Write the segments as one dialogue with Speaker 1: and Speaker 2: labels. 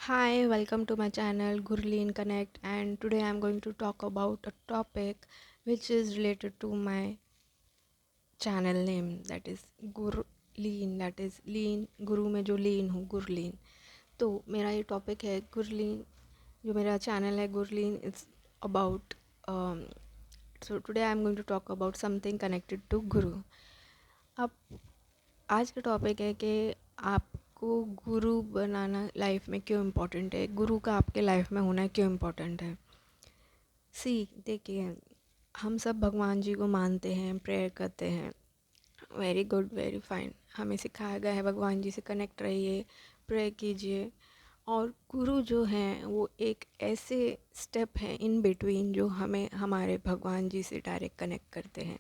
Speaker 1: Hi, welcome to my channel Gurleen Connect, and today I'm going to talk about a topic which is related to my channel name, that is Gurleen, that is लीन गुरु में जो लीन हूँ गुरलीन। तो मेरा ये topic है गुरलीन, जो मेरा channel है Gurleen it's about so today I am going to talk about something connected to guru. अब आज का टॉपिक है कि आपको गुरु बनाना लाइफ में क्यों इम्पोर्टेंट है, गुरु का आपके लाइफ में होना क्यों इम्पोर्टेंट है। देखिए, हम सब भगवान जी को मानते हैं, प्रेयर करते हैं, वेरी गुड, वेरी फाइन। हमें सिखाया गया है भगवान जी से कनेक्ट रहिए, प्रे कीजिए। और गुरु जो हैं वो एक ऐसे स्टेप हैं इन बिटवीन जो हमें हमारे भगवान जी से डायरेक्ट कनेक्ट करते हैं।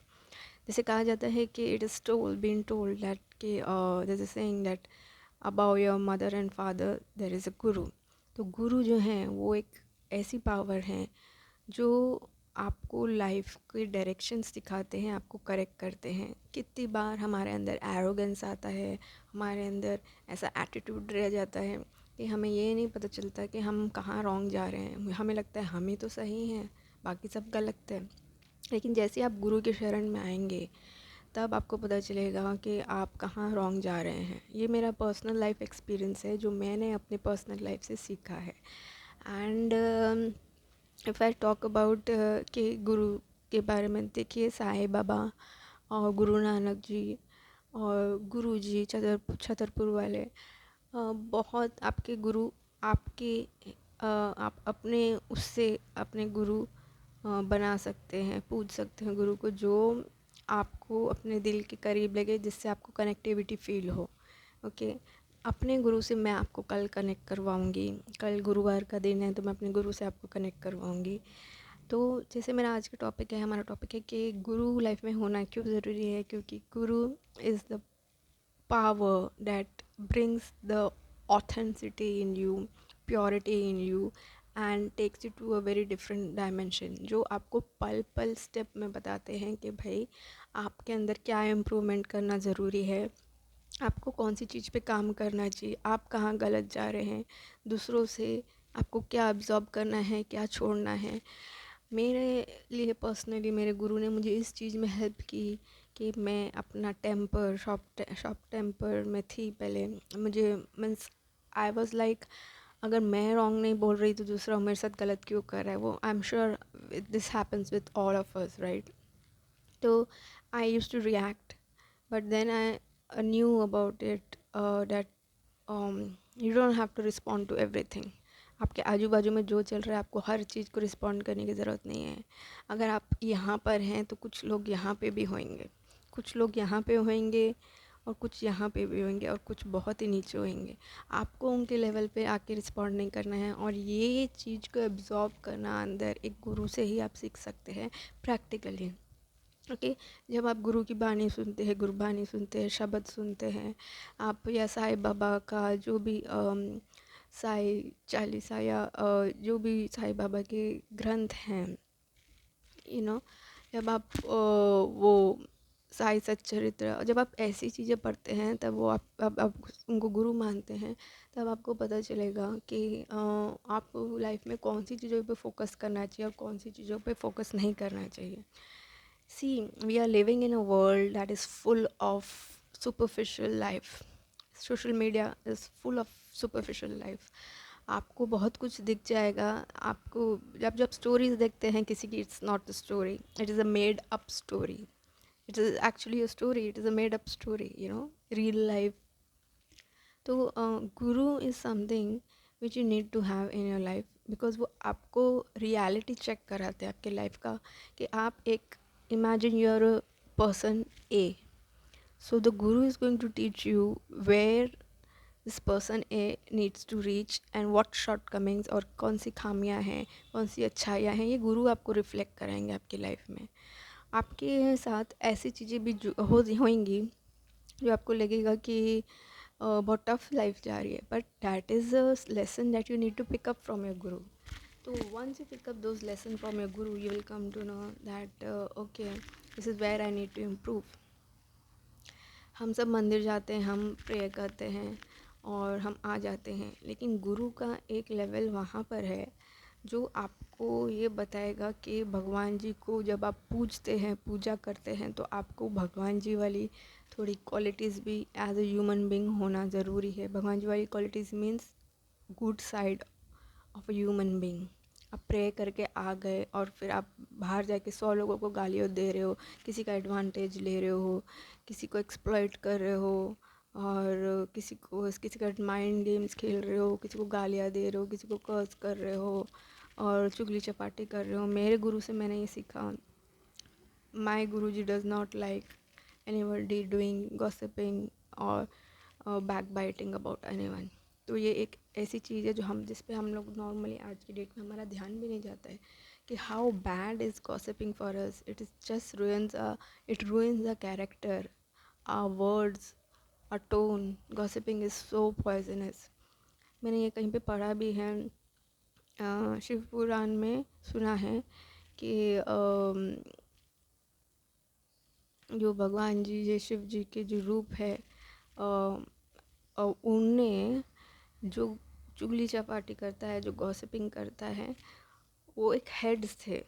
Speaker 1: जैसे कहा जाता है कि it is told been told that कि there is saying that about your mother and father there is a guru. तो गुरु जो हैं वो एक ऐसी पावर हैं जो आपको लाइफ के डायरेक्शंस दिखाते हैं, आपको करेक्ट करते हैं। कितनी बार हमारे अंदर एरोगेंस आता है, हमारे अंदर ऐसा एटीट्यूड रह जाता है कि हमें ये नहीं पता चलता कि हम कहाँ रॉन्ग जा रहे हैं। हमें लगता है हम ही तो सही हैं, बाकी सब गलत है। लेकिन जैसे आप गुरु के शरण में आएंगे तब आपको पता चलेगा कि आप कहाँ रॉन्ग जा रहे हैं। ये मेरा पर्सनल लाइफ एक्सपीरियंस है जो मैंने अपने पर्सनल लाइफ से सीखा है। And if I talk about कि गुरु के बारे में, देखिए साईं बाबा और गुरु नानक जी और गुरु जी छतरपुर वाले, बहुत आपके गुरु, आपके आप अपने उससे अपने गुरु बना सकते हैं, पूज सकते हैं गुरु को जो आपको अपने दिल के करीब लगे, जिससे आपको कनेक्टिविटी फील हो। ओके, अपने गुरु से मैं आपको कल कनेक्ट करवाऊँगी। कल गुरुवार का दिन है तो मैं अपने गुरु से आपको कनेक्ट करवाऊँगी। तो जैसे मेरा आज का टॉपिक है, हमारा टॉपिक है कि गुरु लाइफ में होना क्यों ज़रूरी है। क्योंकि गुरु is the power that brings the authenticity in you, purity in you and takes you to a very different dimension, जो आपको पल पल स्टेप में बताते हैं कि भाई आपके अंदर क्या इम्प्रूवमेंट करना ज़रूरी है, आपको कौन सी चीज़ पे काम करना चाहिए, आप कहाँ गलत जा रहे हैं, दूसरों से आपको क्या अब्जॉर्ब करना है, क्या छोड़ना है। मेरे लिए पर्सनली मेरे गुरु ने मुझे इस चीज़ में हेल्प की कि मैं अपना टेम्पर, शॉर्ट टेम्पर में थी पहले। मुझे मीन्स आई वॉज़ लाइक, अगर मैं रॉन्ग नहीं बोल रही तो दूसरा मेरे साथ गलत क्यों कर रहा है। वो I am sure this happens with all of us, right. तो I use to react, but then I knew about it that you don't have to respond to everything. आपके आजू बाजू में जो चल रहा है आपको हर चीज़ को रिस्पॉन्ड करने की ज़रूरत नहीं है। अगर आप यहाँ पर हैं तो कुछ लोग यहाँ पे भी होंगे, कुछ लोग यहाँ पे होंगे और कुछ यहाँ पे भी होंगे और कुछ बहुत ही नीचे होंगे। आपको उनके लेवल पे आके रिस्पॉन्ड नहीं करना है। और ये चीज़ को एब्जॉर्ब करना अंदर एक गुरु से ही आप सीख सकते हैं प्रैक्टिकली। ओके, जब आप गुरु की बानी सुनते हैं, गुरबानी सुनते हैं, शब्द सुनते हैं, आप या साईं बाबा का जो भी साई चालीसा या जो भी साईं बाबा के ग्रंथ हैं, जब आप वो साई सच्चरित्र, जब आप ऐसी चीज़ें पढ़ते हैं तब वो आप उनको गुरु मानते हैं, तब आपको पता चलेगा कि आपको लाइफ में कौन सी चीज़ों पे फोकस करना चाहिए और कौन सी चीज़ों पे फोकस नहीं करना चाहिए। See, we are living in a world that is full of superficial life. Social media is full of superficial life. आपको बहुत कुछ दिख जाएगा। आपको जब जब स्टोरीज देखते हैं किसी की, it's not the story, it is a made up story. It is actually a story, it is a made up story, real life. तो guru is something which you need to have in your life, because वो आपको reality check कराते हैं आपके life का। कि आप एक, imagine you're a person A, so the guru is going to teach you where this person A needs to reach and what shortcomings और कौन सी खामियां हैं, कौन सी अच्छाइयाँ हैं, ये गुरु आपको रिफ्लेक्ट कराएंगे आपकी लाइफ में। आपके साथ ऐसी चीज़ें भी होंगी जो आपको लगेगा कि बहुत टफ लाइफ जा रही है, but that is a lesson that you need to pick up from your guru. So once you pick up those lessons from your guru, you will come to know that okay, this is where I need to improve. हम सब मंदिर जाते हैं, हम prayer करते हैं और हम आ जाते हैं। लेकिन गुरु का एक लेवल वहाँ पर है जो आपको ये बताएगा कि भगवान जी को जब आप पूजते हैं, पूजा करते हैं, तो आपको भगवान जी वाली थोड़ी क्वालिटीज़ भी एज ए ह्यूमन बीइंग होना ज़रूरी है। भगवान जी वाली qualities means good side of a human being. आप प्रे करके आ गए और फिर आप बाहर जाके 100 लोगों को गालियाँ दे रहे हो, किसी का एडवांटेज ले रहे हो, किसी को एक्सप्लॉइट कर रहे हो, और किसी का माइंड गेम्स खेल रहे हो, किसी को गालियाँ दे रहे हो, किसी को कर्स कर रहे हो और चुगली चपाटी कर रहे हो। मेरे गुरु से मैंने ये सीखा, my guru ji does not like anybody doing gossiping और बैक बाइटिंग अबाउट एनीवन। तो ये एक ऐसी चीज़ है जो जिस पे हम लोग नॉर्मली आज की डेट में हमारा ध्यान भी नहीं जाता है कि how bad is gossiping for us. It is just ruins a character, our words, our tone. Gossiping is so poisonous. मैंने ये कहीं पे पढ़ा भी है, शिव पुराण में सुना है कि जो भगवान जी, ये शिव जी के जो रूप है, उनने जो चुगली चपाटी करता है, जो गॉसिपिंग करता है, वो एक हेड्स थे।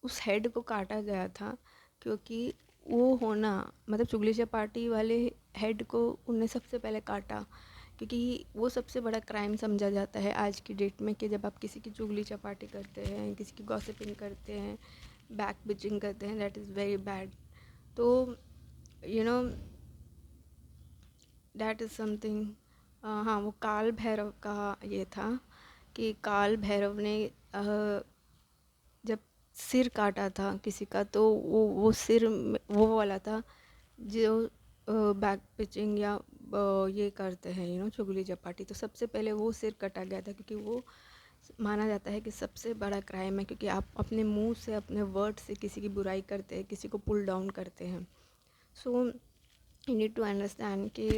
Speaker 1: उस हेड को काटा गया था क्योंकि वो होना, मतलब चुगली चपाटी वाले हेड को उनने सबसे पहले काटा क्योंकि वो सबसे बड़ा क्राइम समझा जाता है आज की डेट में कि जब आप किसी की चुगली चपाटी करते हैं, किसी की गॉसिपिंग करते हैं, बैक बिचिंग करते हैं, दैट इज़ वेरी बैड। तो you know that is something. हाँ, वो काल भैरव का ये था कि काल भैरव ने जब सिर काटा था किसी का, तो वो सिर वो वाला था जो बैक पिचिंग या ये करते हैं, चुगली चपाटी। तो सबसे पहले वो सिर कटा गया था क्योंकि वो माना जाता है कि सबसे बड़ा क्राइम है, क्योंकि आप अपने मुंह से, अपने वर्ड से किसी की बुराई करते हैं, किसी को पुल डाउन करते हैं। So you need to understand कि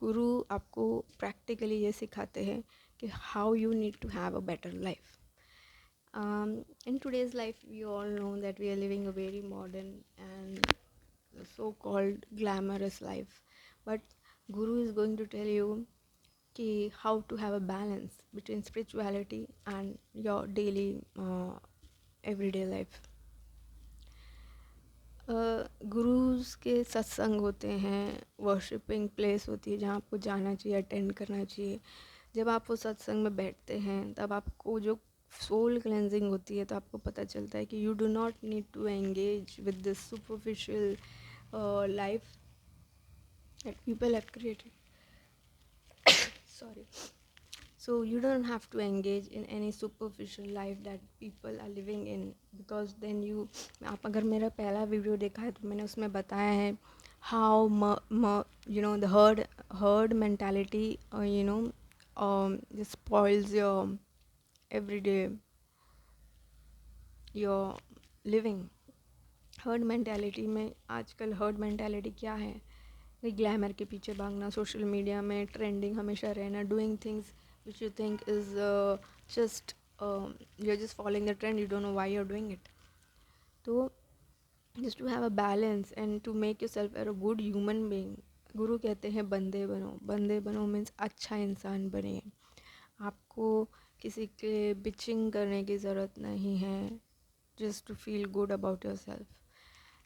Speaker 1: गुरु आपको प्रैक्टिकली ये सिखाते हैं कि how you need to have a better life. In today's life, we all know that we are living a very modern and so-called glamorous life. But Guru is going to tell you ki how to have a balance between spirituality and your daily everyday life. Gurus के सत्संग होते हैं, worshipping place होती है जहाँ आपको जाना चाहिए, अटेंड करना चाहिए। जब आप वो सत्संग में बैठते हैं तब आपको जो सोल क्लेंजिंग होती है, तो आपको पता चलता है कि you do not need to engage with this superficial life that people have created. Sorry. So you don't have to engage in any superficial life that people are living in, because then आप अगर मेरा पहला video देखा है तो मैंने उसमें बताया है how the herd mentality just spoils your everyday your living. Herd mentality में आजकल हर्ड मेंटालिटी क्या है? ग्लैमर के पीछे भागना, सोशल मीडिया में ट्रेंडिंग हमेशा रहना, doing things which you think is just you are just following the trend, you don't know why you are doing it. तो just to have a balance and to make yourself a good human being. गुरु कहते हैं बंदे बनो. बंदे बनो means अच्छा इंसान बनिए. आपको किसी के बिचिंग करने की ज़रूरत नहीं है, just to feel good about yourself.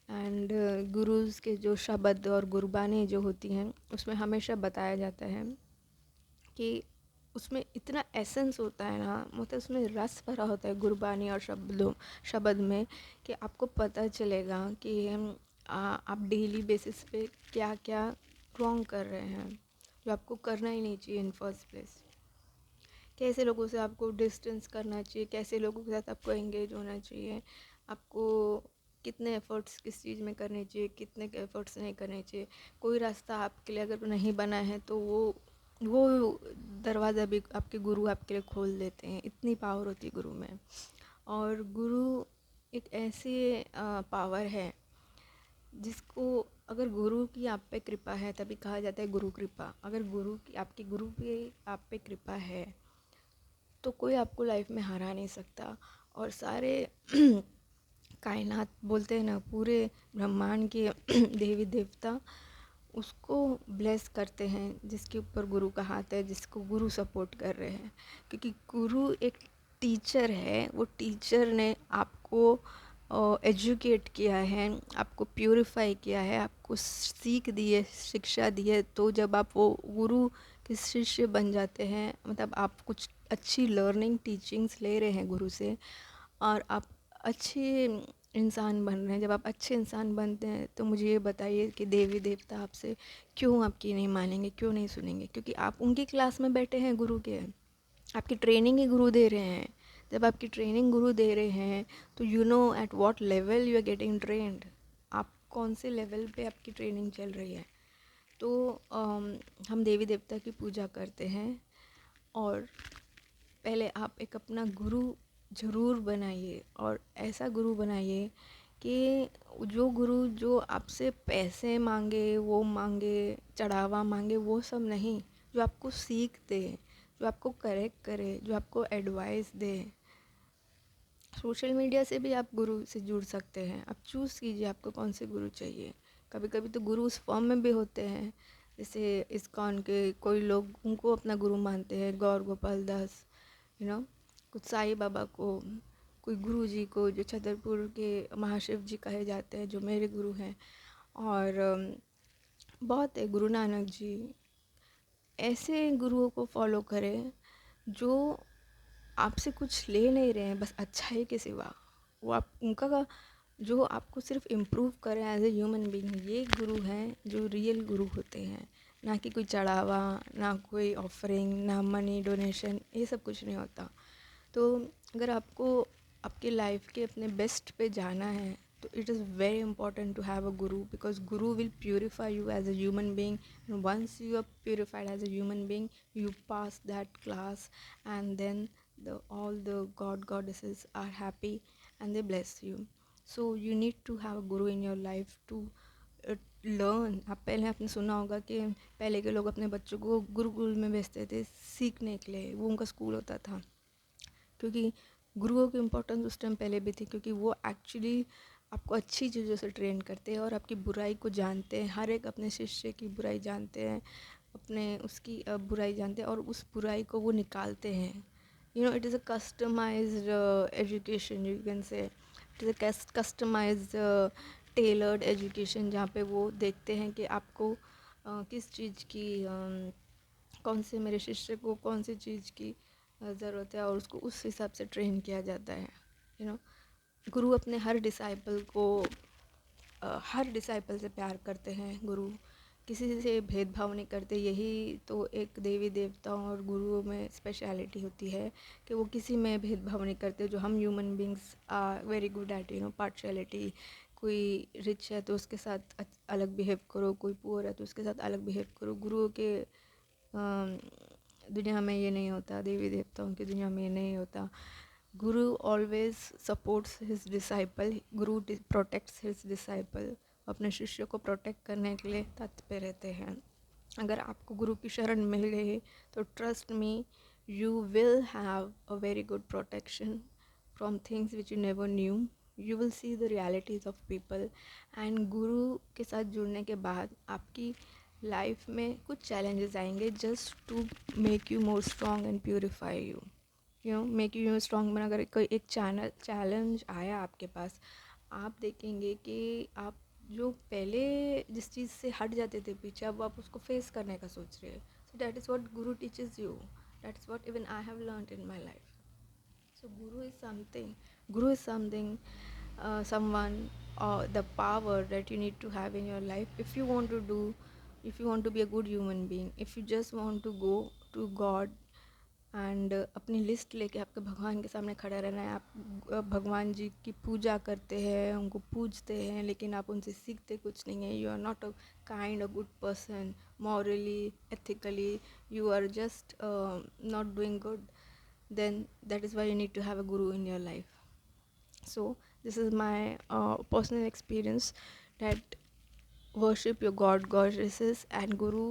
Speaker 1: And gurus के जो शब्द और गुरबानी जो होती हैं उसमें हमेशा बताया जाता है कि उसमें इतना एसेंस होता है ना, मतलब उसमें रस भरा होता है गुरबानी और शब्द में, कि आपको पता चलेगा कि आप डेली बेसिस पे क्या क्या रॉन्ग कर रहे हैं, जो आपको करना ही नहीं चाहिए इन फर्स्ट प्लेस. कैसे लोगों से आपको डिस्टेंस करना चाहिए, कैसे लोगों के साथ आपको एंगेज होना चाहिए, आपको कितने एफ़र्ट्स किस चीज़ में करने चाहिए, कितने एफ़र्ट्स नहीं करने चाहिए. कोई रास्ता आपके लिए अगर नहीं बना है तो वो दरवाज़ा भी आपके गुरु आपके लिए खोल देते हैं. इतनी पावर होती है गुरु में. और गुरु एक ऐसी पावर है जिसको, अगर गुरु की आप पे कृपा है तभी कहा जाता है गुरु कृपा. अगर आपकी गुरु की आप पे कृपा है तो कोई आपको लाइफ में हरा नहीं सकता. और सारे कायनात बोलते हैं ना, पूरे ब्रह्मांड के देवी देवता उसको ब्लेस करते हैं जिसके ऊपर गुरु का हाथ है, जिसको गुरु सपोर्ट कर रहे हैं। क्योंकि गुरु एक टीचर है, वो टीचर ने आपको एजुकेट किया है, आपको प्यूरिफाई किया है, आपको सीख दी है, शिक्षा दी है। तो जब आप वो गुरु के शिष्य बन जाते हैं, मतलब आप कुछ अच्छी लर्निंग टीचिंग्स ले रहे हैं गुरु से, और आप अच्छे इंसान बन रहे हैं। जब आप अच्छे इंसान बनते हैं तो मुझे ये बताइए कि देवी देवता आपसे क्यों आपकी नहीं मानेंगे, क्यों नहीं सुनेंगे? क्योंकि आप उनकी क्लास में बैठे हैं गुरु के, आपकी ट्रेनिंग ही गुरु दे रहे हैं। जब आपकी ट्रेनिंग गुरु दे रहे हैं तो you know at what level you are getting trained, आप कौन से लेवल पे आपकी ट्रेनिंग चल रही है। तो हम देवी देवता की पूजा करते हैं, और पहले आप एक अपना गुरु ज़रूर बनाइए, और ऐसा गुरु बनाइए कि जो गुरु जो आपसे पैसे मांगे, वो मांगे, चढ़ावा मांगे, वो सब नहीं। जो आपको सीख दे, जो आपको करेक्ट करे, जो आपको एडवाइस दे। सोशल मीडिया से भी आप गुरु से जुड़ सकते हैं। आप चूज़ कीजिए आपको कौन से गुरु चाहिए। कभी कभी तो गुरु उस फॉर्म में भी होते हैं, जैसे इस्कॉन के कोई लोग उनको अपना गुरु मानते हैं, गौर गोपाल दास, यू नो, कुछ साईं बाबा को, कोई गुरु जी को जो छतरपुर के महाशिव जी कहे जाते हैं, जो मेरे गुरु हैं। और बहुत है, गुरु नानक जी। ऐसे गुरुओं को फॉलो करें जो आपसे कुछ ले नहीं रहे हैं, बस अच्छाई के सिवा। वो आप उनका जो आपको सिर्फ इम्प्रूव करें एज ए ह्यूमन बीइंग, ये गुरु हैं जो रियल गुरु होते हैं। ना कि कोई चढ़ावा, ना कोई ऑफरिंग, ना मनी डोनेशन, ये सब कुछ नहीं होता। तो अगर आपको आपके लाइफ के अपने बेस्ट पे जाना है तो it is very important to have a guru, because guru will purify you as a human being, and once you are purified as a human being, you pass that class, and then all the goddesses are happy and they bless you. So you need to have a guru in your life to learn. आप पहले आपने सुना होगा कि पहले के लोग अपने बच्चों को गुरुकुल में भेजते थे सीखने के लिए, वो उनका स्कूल होता था। क्योंकि गुरुओं की इम्पोर्टेंस उस टाइम पहले भी थी, क्योंकि वो एक्चुअली आपको अच्छी चीज़ों से ट्रेन करते हैं और आपकी बुराई को जानते हैं। हर एक अपने शिष्य की बुराई जानते हैं, अपने उसकी बुराई जानते हैं, और उस बुराई को वो निकालते हैं। You know, it is a customised education, you can say it is a customised tailored education, जहाँ पे वो देखते हैं कि आपको किस चीज़ की कौन से मेरे शिष्य को कौन सी चीज़ की ज़रूरत है, और उसको उस हिसाब से ट्रेन किया जाता है। यू नो, गुरु अपने हर डिसाइपल को हर डिसाइपल से प्यार करते हैं। गुरु किसी से भेदभाव नहीं करते। यही तो एक देवी देवताओं और गुरुओं में स्पेशलिटी होती है कि वो किसी में भेदभाव नहीं करते। जो हम human beings are very good at, you know, partiality. कोई रिच है तो उसके साथ अलग बिहेव करो, कोई पुअर है तो उसके साथ अलग बिहेव करो। गुरुओं के दुनिया में ये नहीं होता, देवी देवताओं की दुनिया में ये नहीं होता। गुरु ऑलवेज सपोर्ट्स हिज डिसाइपल, गुरु प्रोटेक्ट्स हिज डिसाइपल। अपने शिष्य को प्रोटेक्ट करने के लिए तत्पर रहते हैं। अगर आपको गुरु की शरण मिल गई तो trust me, you will have a very good protection from things which you never knew. You will see the realities of people. And गुरु के साथ जुड़ने के बाद आपकी लाइफ में कुछ चैलेंजेस आएंगे, just to make you more strong and purify you, you know, make you strong. में अगर कोई एक चैलेंज आया आपके पास, आप देखेंगे कि आप जो पहले जिस चीज़ से हट जाते थे पीछे, अब आप उसको फेस करने का सोच रहे हैं। So that is what Guru teaches you, that is what even I have learned in my life. So Guru is something, someone, or the power that you need to have in your life if you want to do, if you want to be a good human being, if you just want to go to God and अपनी list लेके आपके भगवान के सामने खड़ा रहना है। आप भगवान जी की पूजा करते हैं, उनको पूजते हैं, लेकिन आप उनसे सीखते कुछ नहीं है। You are not a kind a good person, morally, ethically you are just not doing good, then that is why you need to have a guru in your life. So this is my personal experience, that worship your god goddesses, and guru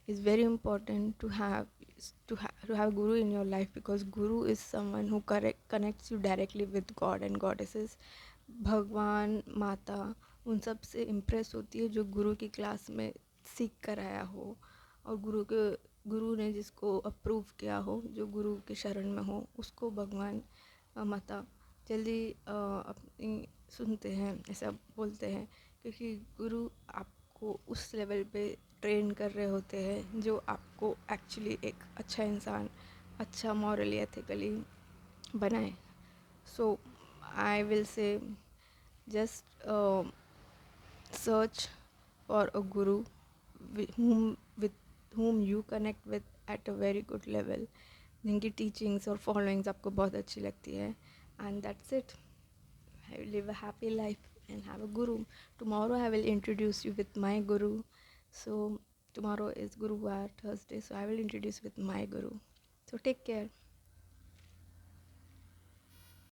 Speaker 1: is very important to have, to have guru in your life, because guru is someone who connects you directly with god and goddesses. भगवान माता उन सब से impress होती है जो गुरु की class में सीख कर आया हो, और गुरु ने जिसको अप्रूव किया हो, जो गुरु के शरण में हो, उसको भगवान माता जल्दी अपनी सुनते हैं, ऐसा बोलते हैं। क्योंकि गुरु आपको उस लेवल पे ट्रेन कर रहे होते हैं जो आपको एक्चुअली एक अच्छा इंसान, अच्छा मॉरली एथिकली बनाए। So I will say just search for a guru with whom you connect with at a very good level, जिनकी teachings और followings आपको बहुत अच्छी लगती है, and that's it. I will live a happy life and have a guru. Tomorrow I will introduce you with my guru. So tomorrow is Guruvar, Thursday, so I will introduce with my guru. So take care.